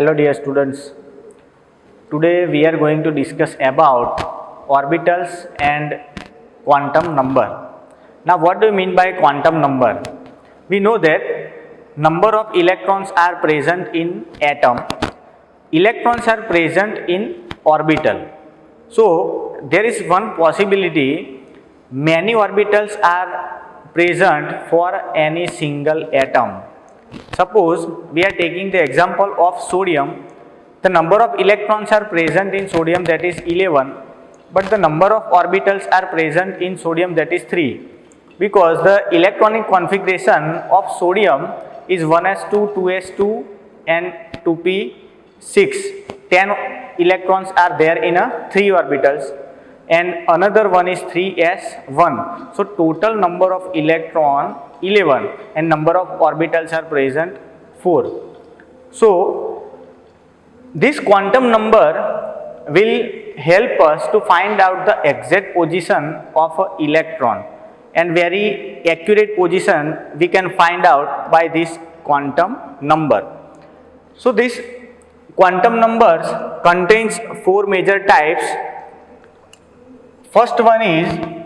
Hello dear students. Today we are going to discuss about orbitals and quantum number. Now what do you mean by quantum number? We know that number of electrons are present in atom. Electrons are present in orbital. So there is one possibility, many orbitals are present for any single atom. Suppose we are taking the example of sodium. The number of electrons are present in sodium, that is 11, but the number of orbitals are present in sodium, that is 3, because the electronic configuration of sodium is 1s2, 2s2 and 2p6. 10 electrons are there in a 3 orbitals and another one is 3s1. So total number of electron 11 and number of orbitals are present 4. So this quantum number will help us to find out the exact position of an electron, and very accurate position we can find out by this quantum number. So this quantum numbers contains 4 major types. First one is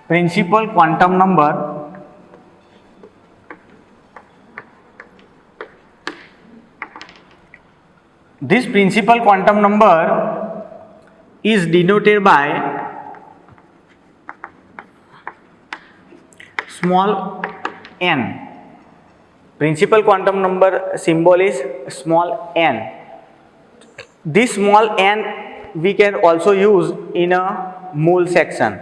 principal quantum number. This principal quantum number is denoted by small n. Principal quantum number symbol is small n. This small n we can also use in a mole section.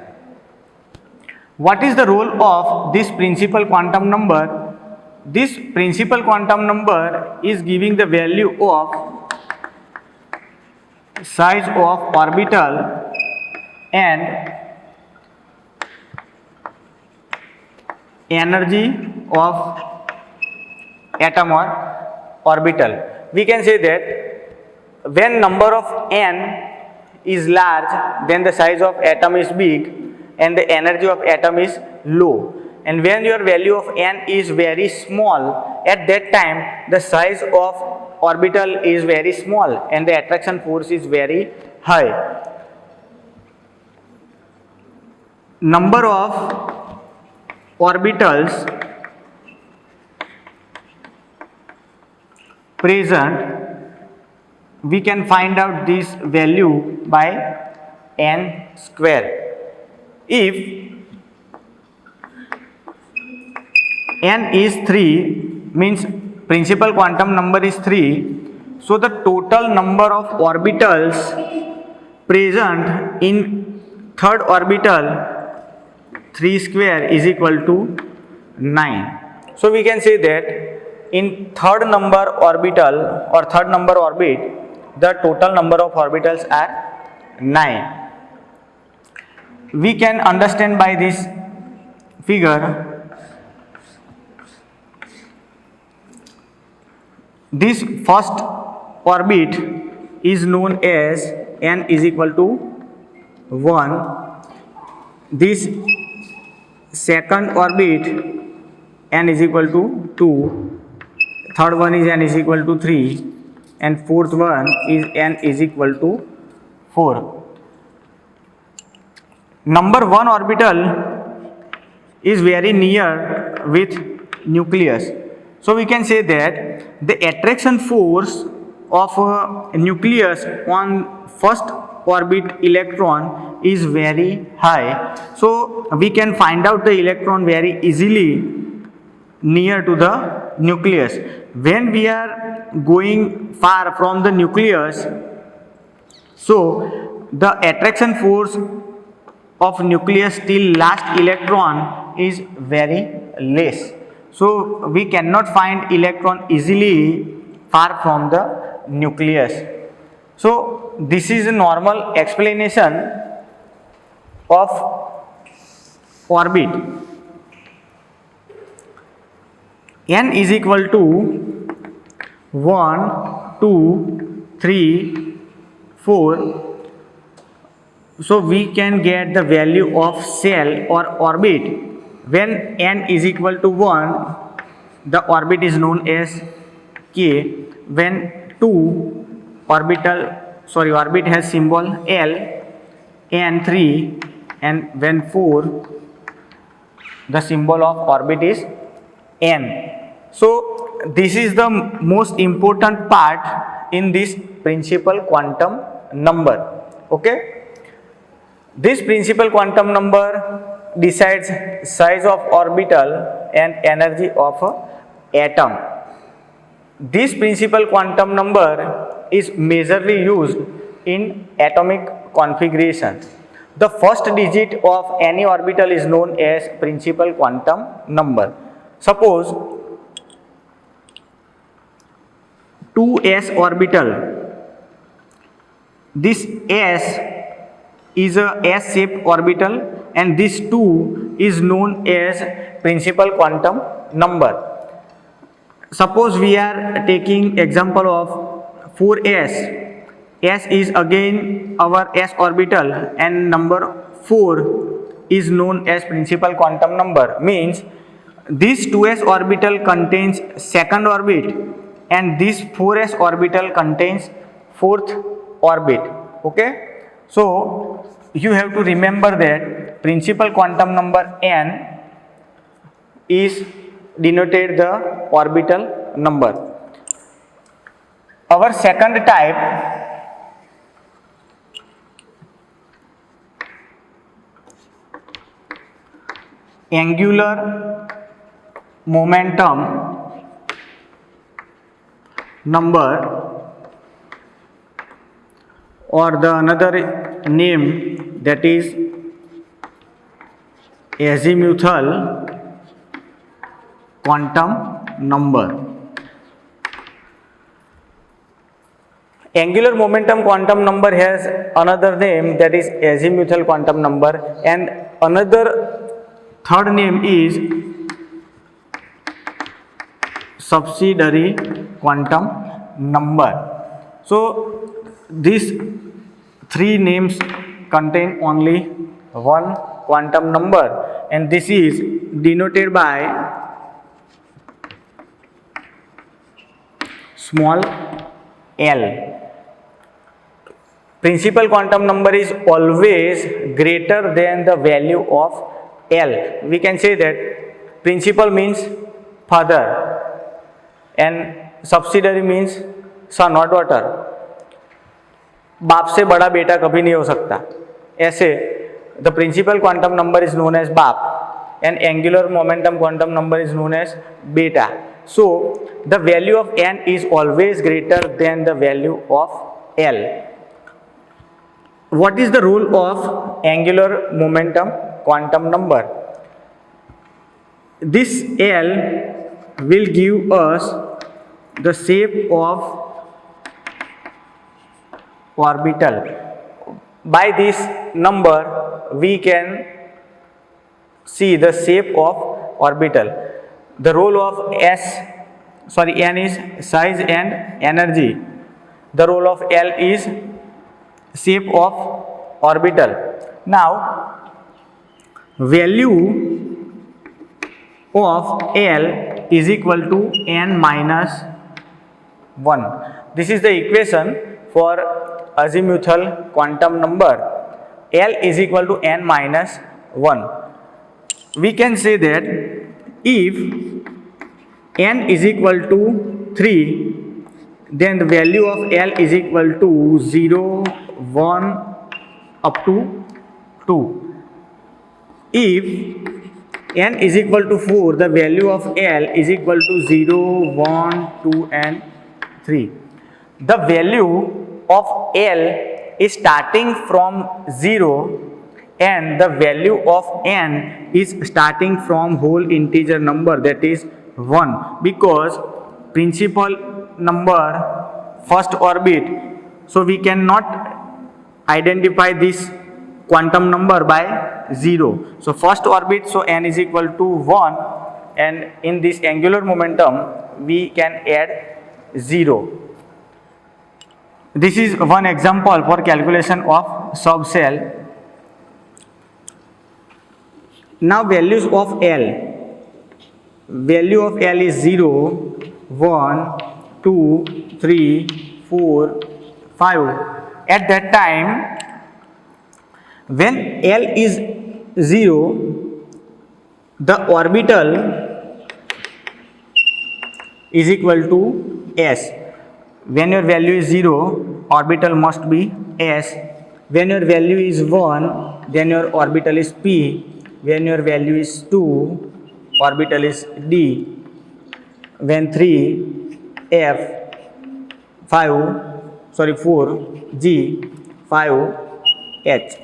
What is the role of this principal quantum number? This principal quantum number is giving the value of size of orbital and energy of atom or orbital. We can say that when number of n is large, then the size of atom is big and the energy of atom is low, and when your value of n is very small, at that time the size of orbital is very small and the attraction force is very high. Number of orbitals present, we can find out this value by n square. If n is 3, means principal quantum number is 3, so the total number of orbitals present in third orbital 3 square is equal to 9. So we can say that in third number orbital or third number orbit, the total number of orbitals are 9. We can understand by this figure. This first orbit is known as n is equal to 1. This second orbit n is equal to 2. Third one is n is equal to 3. And fourth one is n is equal to 4. Number 1 orbital is very near with nucleus. So we can say that the attraction force of a nucleus on first orbit electron is very high. So we can find out the electron very easily near to the nucleus. When we are going far from the nucleus, so the attraction force of nucleus till last electron is very less. So we cannot find electron easily far from the nucleus. So this is a normal explanation of orbit. N is equal to 1, 2, 3, 4. So we can get the value of shell or orbit When n is equal to 1, the orbit is known as k. When orbit has symbol L, n 3, and when 4, the symbol of orbit is n. So this is the most important part in this principal quantum number. Okay, this principal quantum number decides size of orbital and energy of a atom. This principal quantum number is majorly used in atomic configuration. The first digit of any orbital is known as principal quantum number. Suppose 2s orbital. This s is a S-shaped orbital, and this 2 is known as principal quantum number. Suppose we are taking example of 4s. S is again our s orbital, and number 4 is known as principal quantum number. Means this 2s orbital contains second orbit, and this 4s orbital contains fourth orbit. Okay, so you have to remember that principal quantum number n is denoted the orbital number. Our second type, angular momentum number, or the another name, that is azimuthal quantum number. Angular momentum quantum number has another name, that is azimuthal quantum number, and another third name is subsidiary quantum number. So these three names contain only one quantum number, and this is denoted by small l. Principal quantum number is always greater than the value of L. We can say that principal means father and subsidiary means son or daughter. बाप से बड़ा बेटा कभी नहीं हो सकता. ऐसे the principal quantum number is known as बाप and angular momentum quantum number is known as beta. So the value of n is always greater than the value of L. What is the role of angular momentum quantum number? This L will give us the shape of orbital. By this number we can see the shape of orbital. The role of n is size and energy. The role of L is shape of orbital. Now value of L is equal to n minus 1. This is the equation for azimuthal quantum number. L is equal to n minus 1. We can say that if n is equal to 3, then the value of L is equal to 0, 1 up to 2. If n is equal to 4, the value of L is equal to 0, 1, 2 and 3. The value of L is starting from 0 and the value of n is starting from whole integer number, that is 1, because principal number first orbit, so we cannot identify this quantum number by 0. So first orbit, so n is equal to 1, and in this angular momentum we can add 0. This is one example for calculation of subshell. Now values of L. Value of L is 0, 1, 2, 3, 4, 5. At that time, when L is 0, the orbital is equal to S. When your value is 0, orbital must be S. When your value is 1, then your orbital is P. When your value is 2, orbital is D. When 3, F, 4, G, 5, H.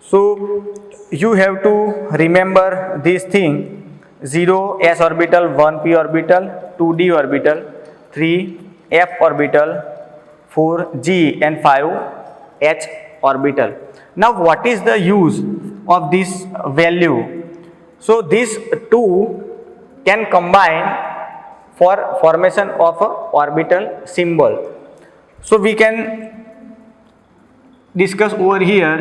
So you have to remember this thing: 0 S orbital, 1 P orbital, 2 D orbital, 3 F orbital, 4 G and 5 H orbital. Now what is the use of this value? So these two can combine for formation of a orbital symbol. So we can discuss over here: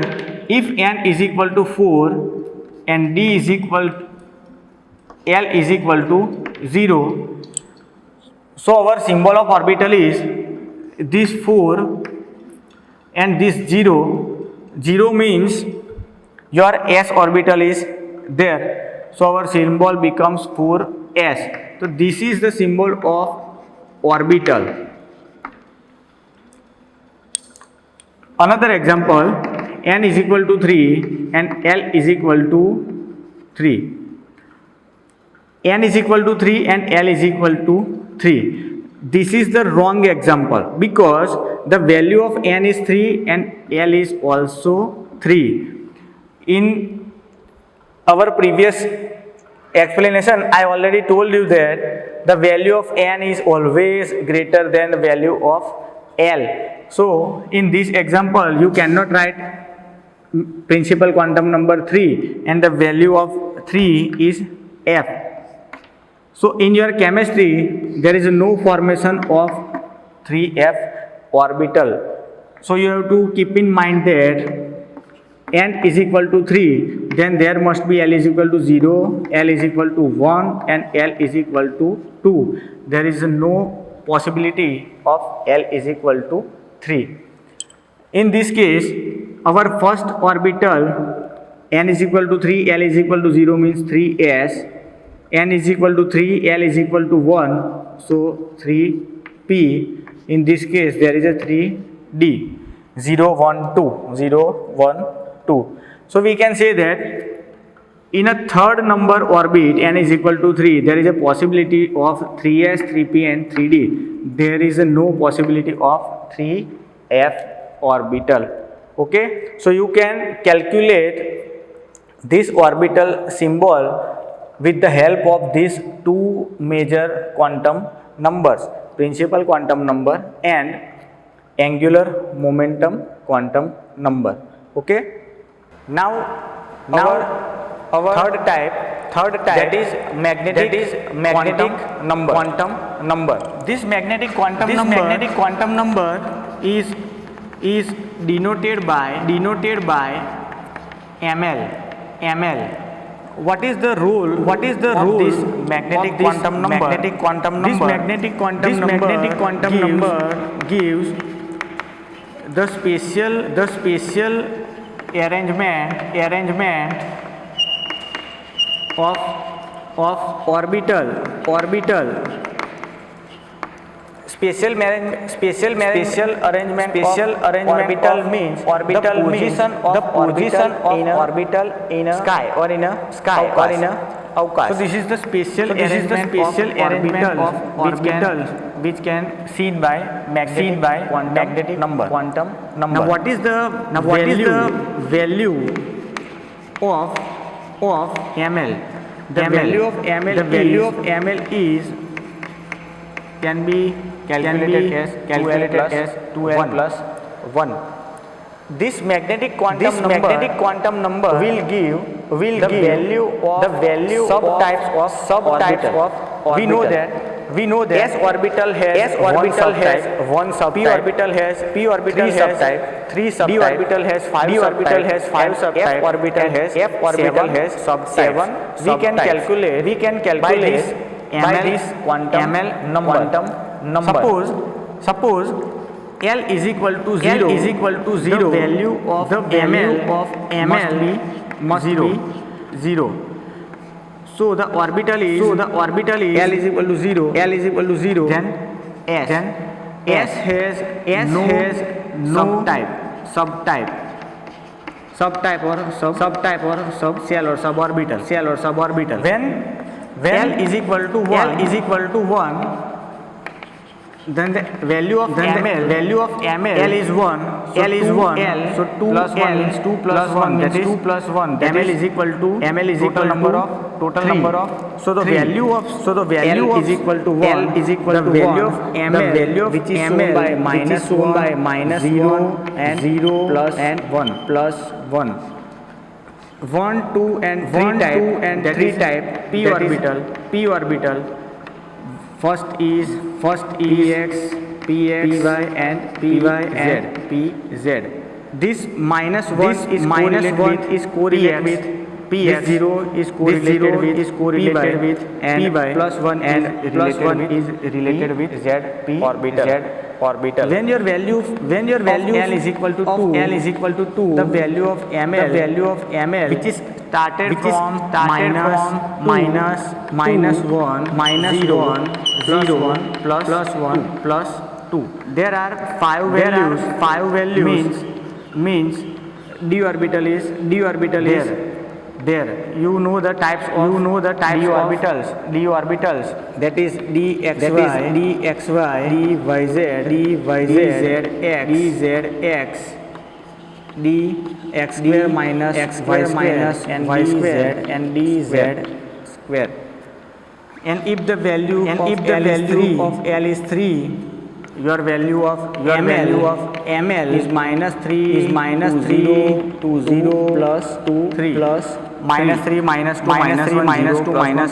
if n is equal to 4 and d is equal to L is equal to 0, so our symbol of orbital is this 4 and this 0. 0 means your s orbital is there, so our symbol becomes 4s. So this is the symbol of orbital. Another example: n is equal to 3 and L is equal to 3. N is equal to 3 and L is equal to 3. This is the wrong example because the value of n is 3 and L is also 3. In our previous explanation, I already told you that the value of n is always greater than the value of L. So in this example, you cannot write principal quantum number 3 and the value of 3 is F. So in your chemistry, there is no formation of 3f orbital. So you have to keep in mind that n is equal to 3, then there must be L is equal to 0, L is equal to 1 and L is equal to 2. There is no possibility of L is equal to 3. In this case, our first orbital n is equal to 3, L is equal to 0 means 3s, n is equal to 3, L is equal to 1, so 3p. In this case, there is a 3d, 0, 1, 2, 0, 1, 2. So we can say that in a third number orbit n is equal to 3, there is a possibility of 3s, 3p and 3d. There is no possibility of 3f orbital. Okay, so you can calculate this orbital symbol with the help of these two major quantum numbers: principal quantum number and angular momentum quantum number. Okay, now our third type, that is magnetic quantum number. This magnetic quantum number is denoted by ml. What is the rule of this magnetic quantum number? This magnetic quantum number gives the spatial arrangement of orbital. Spatial arrangement orbital means the position of orbital in a sky or in a avkash. So this is the spatial arrangement of orbital which can seen by magnetic quantum number. Now what is the value of ml? The value of ml is can be calculated as 2l plus 1. This magnetic quantum number will give the value of subtypes of orbital. We know that we know that s orbital has one subtype, p orbital has three subtype, d orbital has five subtype, f orbital has seven subtypes. We can calculate by this quantum number. Suppose L is equal to 0, the value of ml must be 0. So the orbital is L is equal to 0. Then S has no subtype or shell or suborbital. When L is equal to 1, then the value of ml L is 1, so 2 plus 1 means 2 plus 1, that is 2 plus 1, ml is equal to total number of so the value of L is equal to 1, the value of ml which is shown by minus 0 and 0 plus 1 2 and 3 type p orbital. First is px, py and pz. This minus 1 is correlated with px, 0 is correlated with py, and plus 1 is related with z orbital. When your value L is equal to 2, the value of ml which is started from minus 1, 0 plus 1 plus 2. There are 5 values. Means d orbital is there. You know the types of d orbitals. That is dxy, dzyz, dx square minus x square minus and y square and dz square. And if the value of L is 3, your value of ml is minus 3 to 0 plus 2 3 plus minus 3 minus 2 minus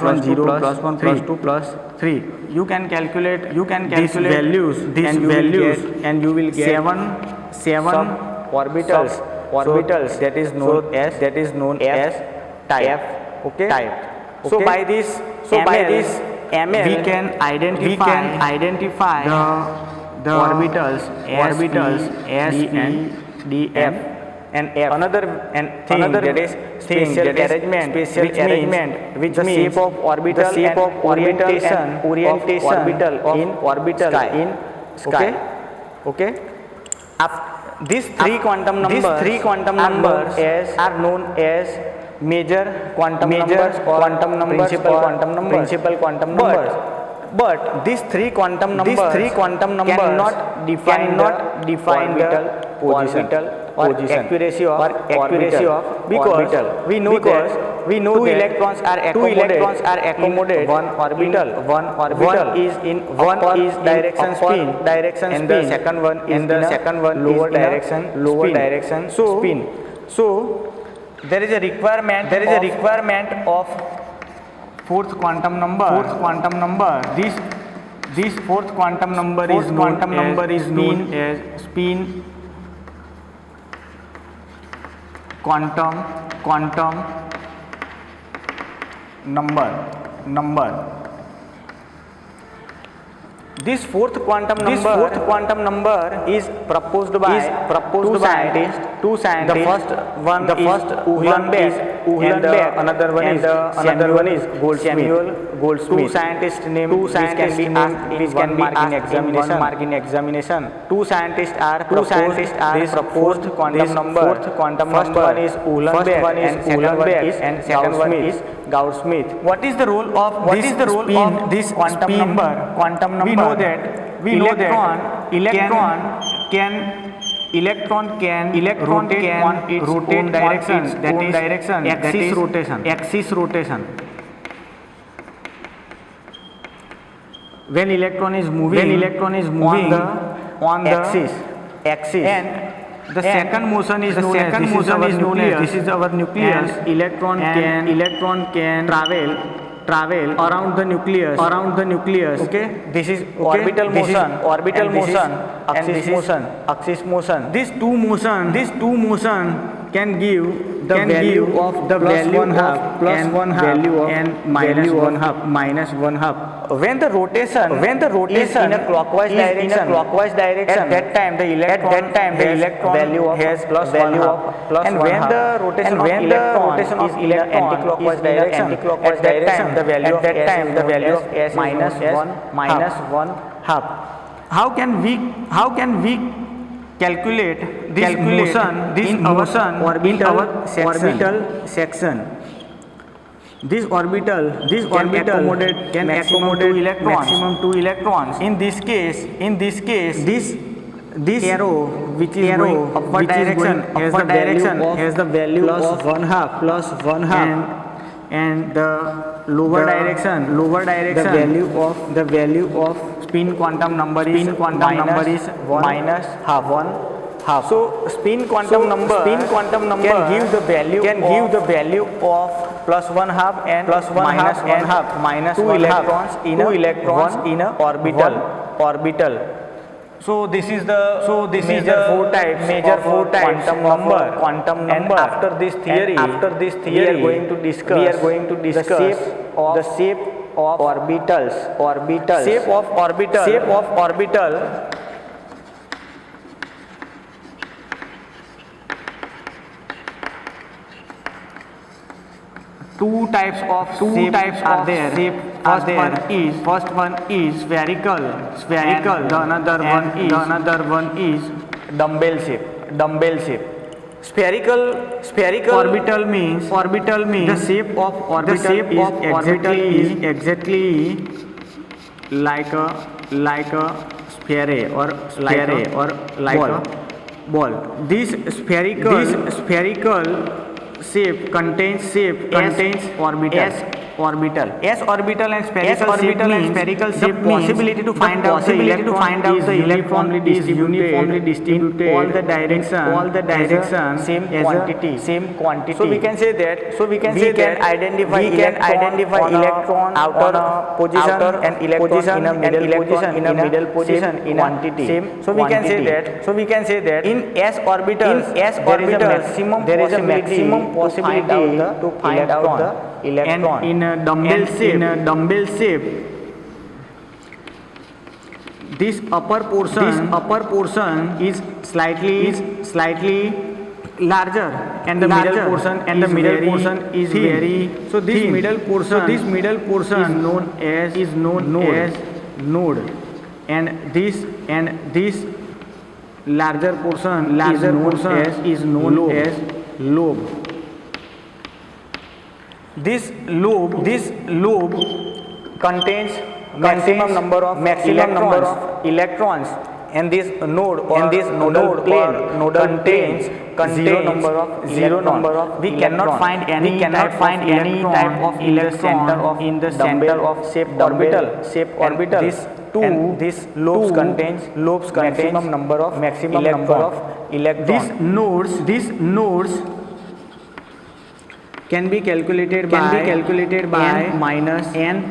1 0 plus 1 plus 2 plus 3. You can calculate these values and you will get 7 orbitals that is known as type. Okay. So by this ml we can identify the orbitals S, P, D, F and F. Another thing that is spatial arrangement, which means shape of orbital and orientation of orbital in sky. Okay. These three quantum numbers are known as major quantum numbers or principal quantum numbers. But these three quantum numbers cannot define the orbital or accuracy of because we know that two electrons are accommodated one orbital. One is in upper direction spin and the second one is lower direction spin. So there is a requirement of fourth quantum number. This fourth quantum number is known as spin quantum number. This fourth quantum number is proposed by two scientists. The first one is Uhlenbeck and another one is Samuel Goldsmith. Two scientists named which can be asked in examination. Two scientists are proposed quantum number. First one is Uhlenbeck and second one is Gauss-Smith. What is the role of this quantum number? We know that electron can rotate on its own direction, that is axis rotation. When electron is moving on the axis, and the second motion is known as this is our nucleus. And electron can travel around the nucleus, okay. This is orbital motion, axis motion. These two motion can give the value of the value of plus one half and minus one half. When the rotation is in a clockwise direction, at that time the electron value has plus one half. And when the rotation of electron is in an anti-clockwise direction, at that time the value of S is minus one half. How can we calculate this motion in our orbital section? This orbital can accommodate maximum 2 electrons. In this case, this arrow which is going upward direction has the value of plus one half, and the lower direction the value of spin quantum number is minus half. So spin quantum number can give the value of plus one half and minus 2 electrons in a orbital. So this is the major four types quantum number. And after this theory, we are going to discuss the shape of orbitals. Shape of orbital. Two types are there. First one is spherical. The another one is dumbbell shape. Spherical orbital means the shape of orbital is exactly like a sphere or like a ball. This spherical shape contains orbital. S orbital and spherical shape means possibility to find out the electron is uniformly distributed in all the direction same quantity. So we can say that we can identify electron outer position and electron in a middle position in quantity. So we can say that in S orbital there is a maximum possibility to find out the electron. And in a dumbbell shape, this upper portion is slightly larger, and the middle portion is very. So this middle portion is known as node, and this larger portion is known as lobe. This lobe contains maximum number of electrons, and this node nodal plane contains zero number of. We cannot find any type of electron in the center of shape orbital. This lobes contains maximum number of electrons. These nodes can be calculated by n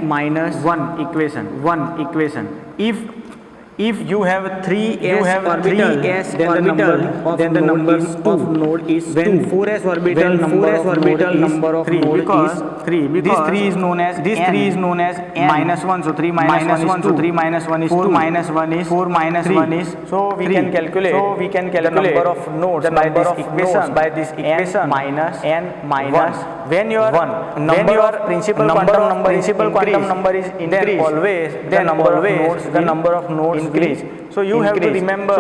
minus 1 equation. If you have 3s orbital, then the number of node is 2. When 4s orbital, number of node is 3, because this 3 is known as n minus 1. So 3 minus 1 is 2. 3 minus 1 is 2. 4 minus 1 is 3. So we can calculate the number of nodes by this equation minus 1. When your principal quantum number is increased, then always the number of nodes increase. So you have to remember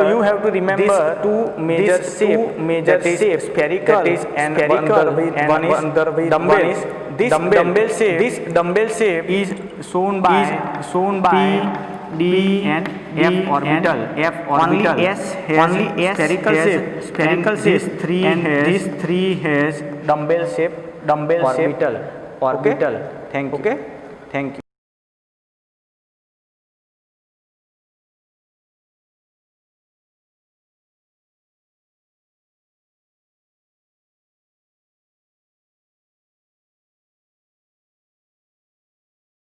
these two major shapes, spherical and one is dumbbell. This dumbbell shape is shown by P, D and F orbital. Only S has spherical shape. This 3 has dumbbell shape orbital. Thank you.